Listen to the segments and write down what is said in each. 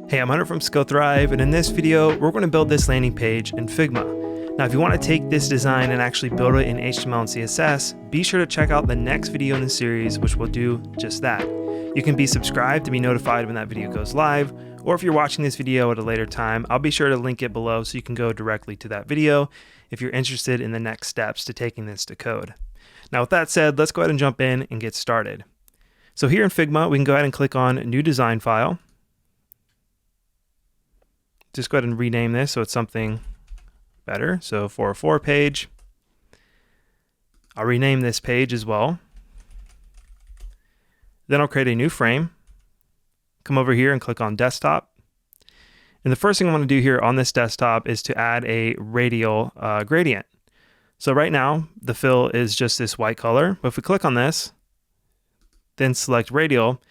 Hey, I'm Hunter from Skillthrive, and in this video, we're going to build this landing page in Figma. Now, if you want to take this design and actually build it in HTML and CSS, be sure to check out the next video in the series, which will do just that. You can be subscribed to be notified when that video goes live, or if you're watching this video at a later time, I'll be sure to link it below so you can go directly to that video if you're interested in the next steps to taking this to code. Now, with that said, let's go ahead and jump in and get started. So here in Figma, we can go ahead and click on New Design File. Just go ahead and rename this so it's something better. So 404 page. I'll rename this page as well. Then I'll create a new frame. Come over here and click on Desktop. And the first thing I want to do here on this desktop is to add a radial gradient. So right now, the fill is just this white color. But if we click on this, then select radial,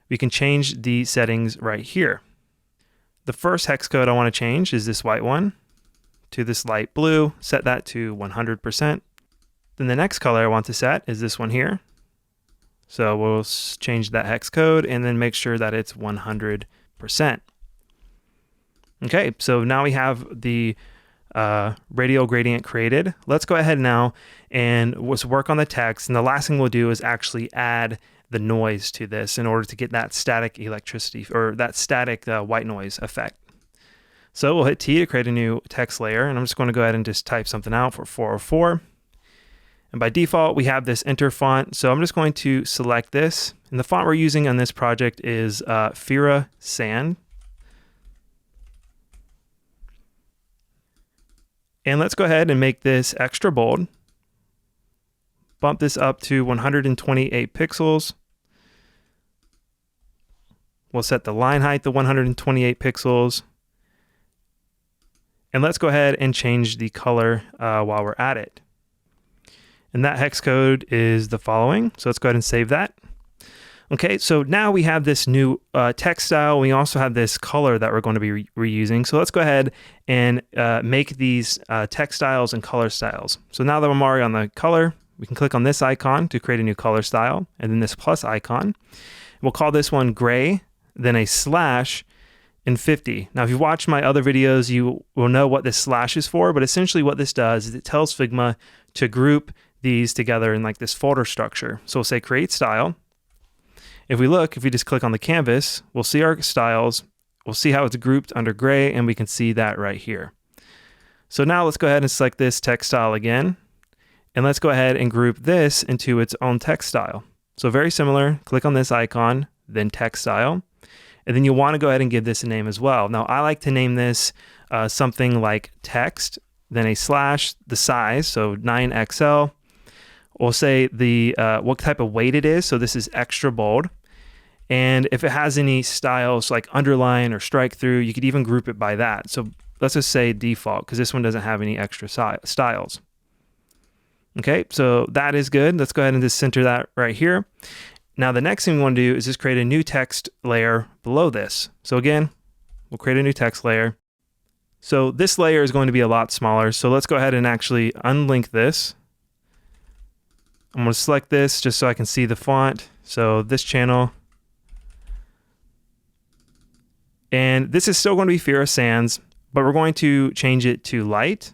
we can change the settings right here. The first hex code I want to change is this white one to this light blue, set that to 100%. Then the next color I want to set is this one here. So we'll change that hex code and then make sure that it's 100%. Okay, so now we have the radial gradient created. Let's go ahead now and let's work on the text. And the last thing we'll do is actually add the noise to this in order to get that static electricity or that static white noise effect. So we'll hit T to create a new text layer, and I'm just going to go ahead and just type something out for 404. And by default, we have this enter font. So I'm just going to select this. And the font we're using on this project is Fira Sand. And let's go ahead and make this extra bold. Bump this up to 128 pixels. We'll set the line height to 128 pixels. And let's go ahead and change the color while we're at it. And that hex code is the following. So let's go ahead and save that. Okay, so now we have this new text style. We also have this color that we're going to be reusing. So let's go ahead and make these text styles and color styles. So now that I'm already on the color, we can click on this icon to create a new color style, and then this plus icon. We'll call this one gray, then a slash, and 50. Now, if you've watched my other videos, you will know what this slash is for, but essentially what this does is it tells Figma to group these together in like this folder structure. So we'll say create style. If we just click on the canvas, we'll see our styles. We'll see how it's grouped under gray, and we can see that right here. So now let's go ahead and select this text style again. And let's go ahead and group this into its own text style. So very similar, click on this icon, then text style. And then you'll want to go ahead and give this a name as well. Now I like to name this something like text, then a slash, the size, so 9XL. We'll say the what type of weight it is. So this is extra bold. And if it has any styles like underline or strike through, you could even group it by that. So let's just say default, because this one doesn't have any extra styles. Okay, so that is good. Let's go ahead and just center that right here. Now the next thing we want to do is just create a new text layer below this. So again, we'll create a new text layer. So this layer is going to be a lot smaller. So let's go ahead and actually unlink this. I'm going to select this just so I can see the font. So this channel. And this is still going to be Fira Sans, but we're going to change it to light.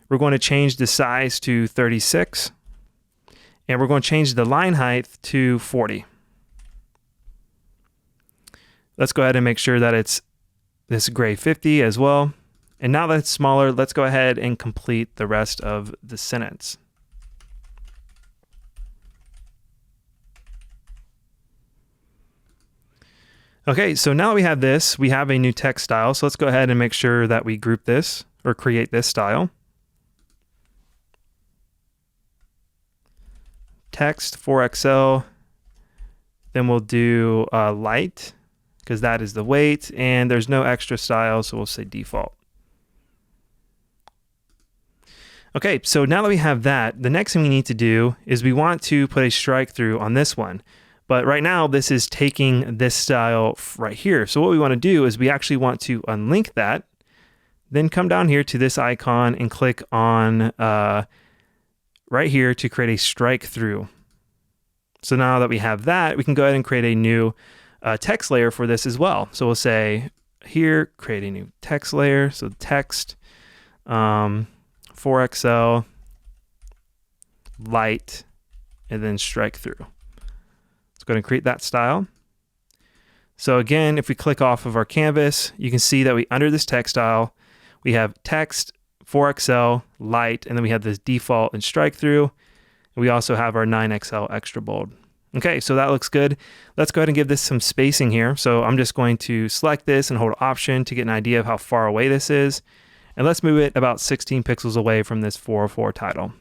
We're going to change the size to 36, and we're going to change the line height to 40. Let's go ahead and make sure that it's this gray 50 as well. And now that it's smaller, let's go ahead and complete the rest of the sentence. Okay, so now that we have this, we have a new text style. So let's go ahead and make sure that we group this or create this style. Text 4XL, then we'll do light because that is the weight, and there's no extra style, so we'll say default. Okay, so now that we have that, the next thing we need to do is we want to put a strike through on this one. But right now, this is taking this style right here. So what we want to do is we actually want to unlink that, then come down here to this icon and click on right here to create a strike through. So now that we have that, we can go ahead and create a new text layer for this as well. So we'll say here, create a new text layer. So text, 4XL, light, and then strike through. Let's go ahead and create that style. So again, if we click off of our canvas, you can see that we, under this text style, we have text, 4XL, light, and then we have this default and strike through. We also have our 9XL extra bold. Okay, so that looks good. Let's go ahead and give this some spacing here. So I'm just going to select this and hold Option to get an idea of how far away this is. And let's move it about 16 pixels away from this 404 title.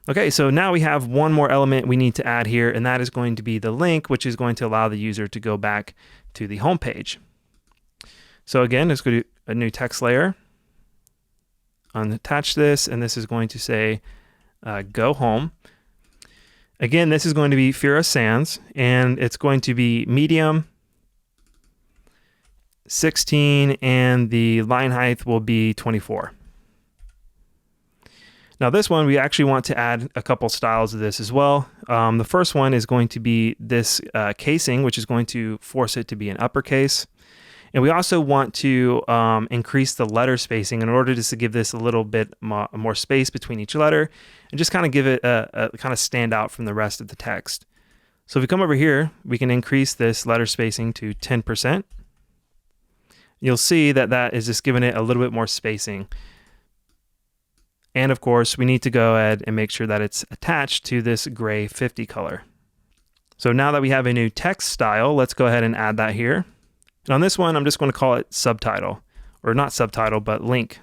Okay, so now we have one more element we need to add here, and that is going to be the link, which is going to allow the user to go back to the home page. So again, let's go to a new text layer, unattach this, and this is going to say go home. Again, this is going to be Fira Sans, and it's going to be medium, 16, and the line height will be 24. Now this one, we actually want to add a couple styles of this as well. The first one is going to be this casing, which is going to force it to be an uppercase. And we also want to increase the letter spacing in order just to give this a little bit more space between each letter and just kind of give it a kind of stand out from the rest of the text. So if we come over here, we can increase this letter spacing to 10%. You'll see that that is just giving it a little bit more spacing. And of course, we need to go ahead and make sure that it's attached to this gray 50 color. So now that we have a new text style, let's go ahead and add that here. And on this one, I'm just going to call it subtitle, or not subtitle, but link.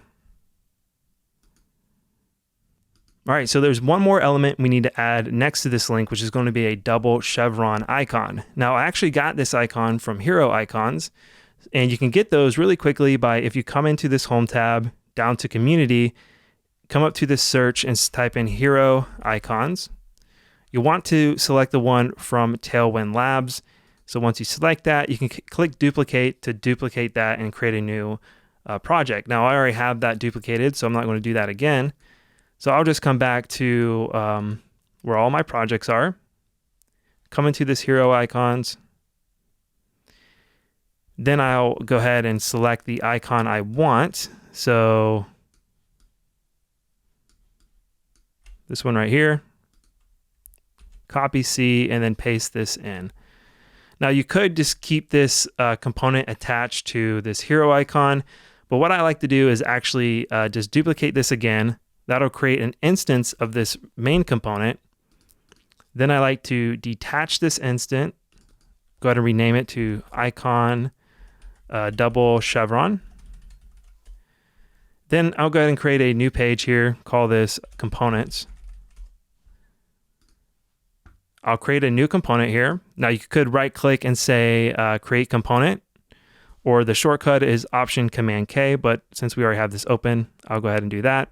All right, so there's one more element we need to add next to this link, which is going to be a double chevron icon. Now, I actually got this icon from Heroicons, and you can get those really quickly by, if you come into this home tab, down to community, come up to this search and type in Heroicons. You want to select the one from Tailwind Labs. So once you select that, you can click duplicate to duplicate that and create a new project. Now I already have that duplicated, so I'm not going to do that again. So I'll just come back to where all my projects are, come into this Heroicons. Then I'll go ahead and select the icon I want. So this one right here, copy C, and then paste this in. Now you could just keep this component attached to this hero icon, but what I like to do is actually just duplicate this again. That'll create an instance of this main component. Then I like to detach this instant, go ahead and rename it to icon double chevron. Then I'll go ahead and create a new page here, call this components. I'll create a new component here. Now you could right click and say create component, or the shortcut is Option Command K, but since we already have this open, I'll go ahead and do that.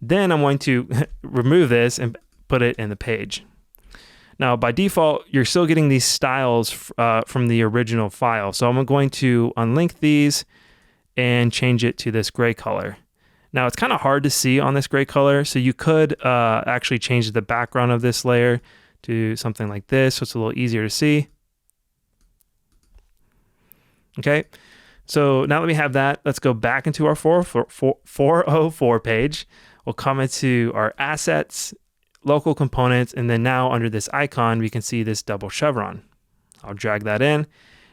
Then I'm going to remove this and put it in the page. Now by default, you're still getting these styles from the original file. So I'm going to unlink these and change it to this gray color. Now it's kind of hard to see on this gray color, so you could actually change the background of this layer to something like this, so it's a little easier to see. Okay, so now that we have that, let's go back into our 404 page. We'll come into our assets, local components, and then now under this icon, we can see this double chevron. I'll drag that in,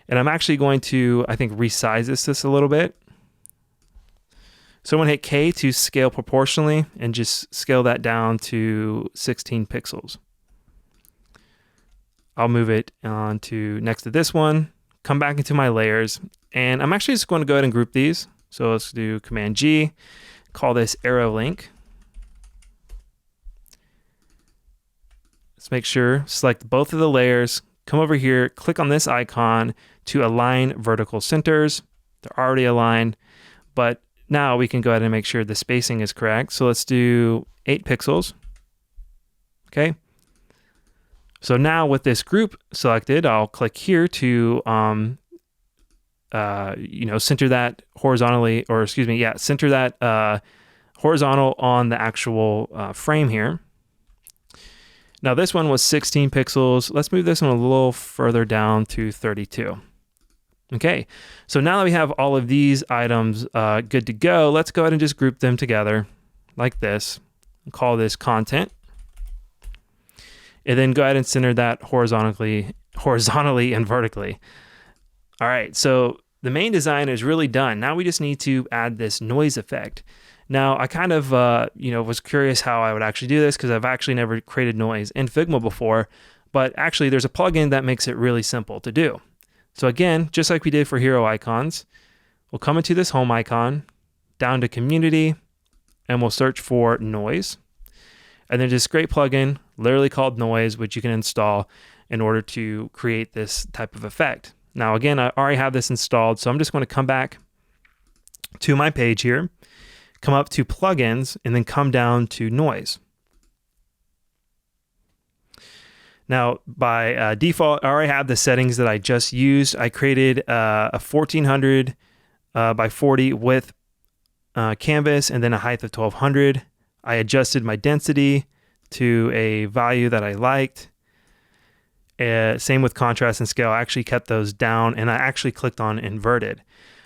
and I'm actually going to, I think, resize this a little bit. So I'm going to hit K to scale proportionally and just scale that down to 16 pixels. I'll move it on to next to this one, come back into my layers, and I'm actually just going to go ahead and group these. So let's do Command G, call this arrow link. Let's make sure, select both of the layers, come over here, click on this icon to align vertical centers. They're already aligned, but now we can go ahead and make sure the spacing is correct. So let's do 8 pixels. Okay. So now with this group selected, I'll click here to center that horizontally, or excuse me, yeah, center that horizontal on the actual frame here. Now this one was 16 pixels. Let's move this one a little further down to 32. Okay, so now that we have all of these items good to go, let's go ahead and just group them together like this. We'll call this content. And then go ahead and center that horizontally and vertically. All right, so the main design is really done. Now we just need to add this noise effect. Now I kind of was curious how I would actually do this because I've actually never created noise in Figma before, but actually there's a plugin that makes it really simple to do. So again, just like we did for Heroicons, we'll come into this home icon, down to community, and we'll search for noise. And there's this great plugin, literally called Noise, which you can install in order to create this type of effect. Now, again, I already have this installed, so I'm just going to come back to my page here, come up to plugins, and then come down to noise. Now, by default, I already have the settings that I just used. I created a 1400 by 40 width canvas and then a height of 1200. I adjusted my density to a value that I liked. Same with contrast and scale. I actually kept those down, and I actually clicked on inverted.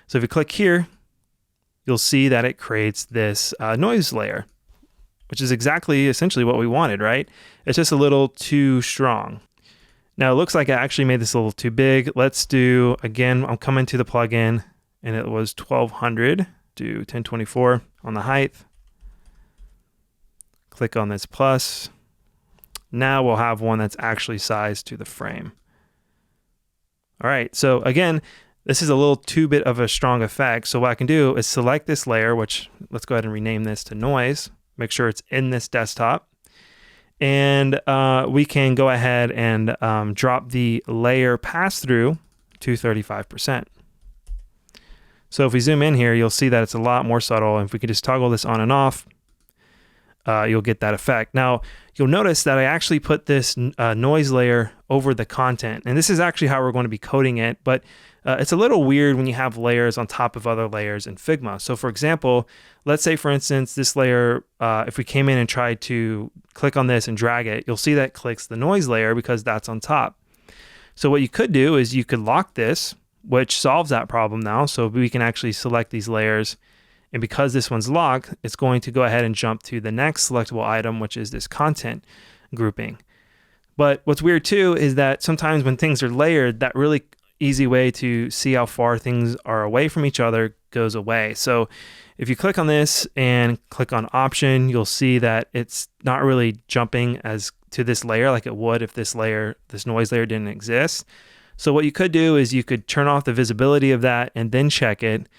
So if you click here, you'll see that it creates this noise layer, which is essentially what we wanted, right? It's just a little too strong. Now it looks like I actually made this a little too big. Let's do, again, I'm coming to the plugin, and it was 1200, do 1024 on the height. Click on this plus. Now we'll have one that's actually sized to the frame. All right, so again, this is a little too bit of a strong effect. So what I can do is select this layer, which let's go ahead and rename this to noise. Make sure it's in this desktop. And we can go ahead and drop the layer pass through to 35%. So if we zoom in here, you'll see that it's a lot more subtle. And if we could just toggle this on and off, you'll get that effect. Now, you'll notice that I actually put this noise layer over the content. And this is actually how we're going to be coding it, but it's a little weird when you have layers on top of other layers in Figma. So for example, let's say for instance, this layer, if we came in and tried to click on this and drag it, you'll see that clicks the noise layer because that's on top. So what you could do is you could lock this, which solves that problem now. So we can actually select these layers. And because this one's locked, it's going to go ahead and jump to the next selectable item, which is this content grouping. But what's weird too is that sometimes when things are layered, that really easy way to see how far things are away from each other goes away. So if you click on this and click on option, you'll see that it's not really jumping as to this layer like it would if this noise layer didn't exist. So what you could do is you could turn off the visibility of that and then check it.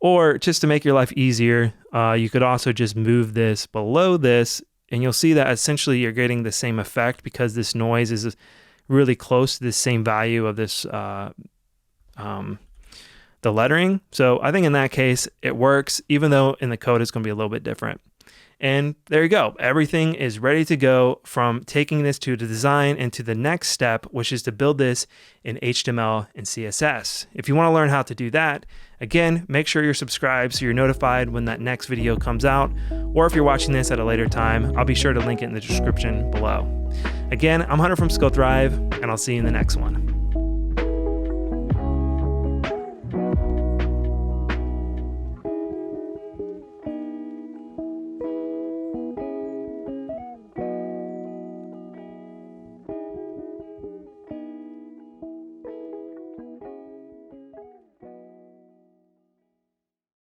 Or just to make your life easier, you could also just move this below this, and you'll see that essentially you're getting the same effect because this noise is really close to the same value of this the lettering. So I think in that case, it works, even though in the code it's going to be a little bit different. And there you go. Everything is ready to go from taking this to the design and to the next step, which is to build this in HTML and CSS. If you want to learn how to do that, again, make sure you're subscribed so you're notified when that next video comes out. Or if you're watching this at a later time, I'll be sure to link it in the description below. Again, I'm Hunter from Skillthrive, and I'll see you in the next one.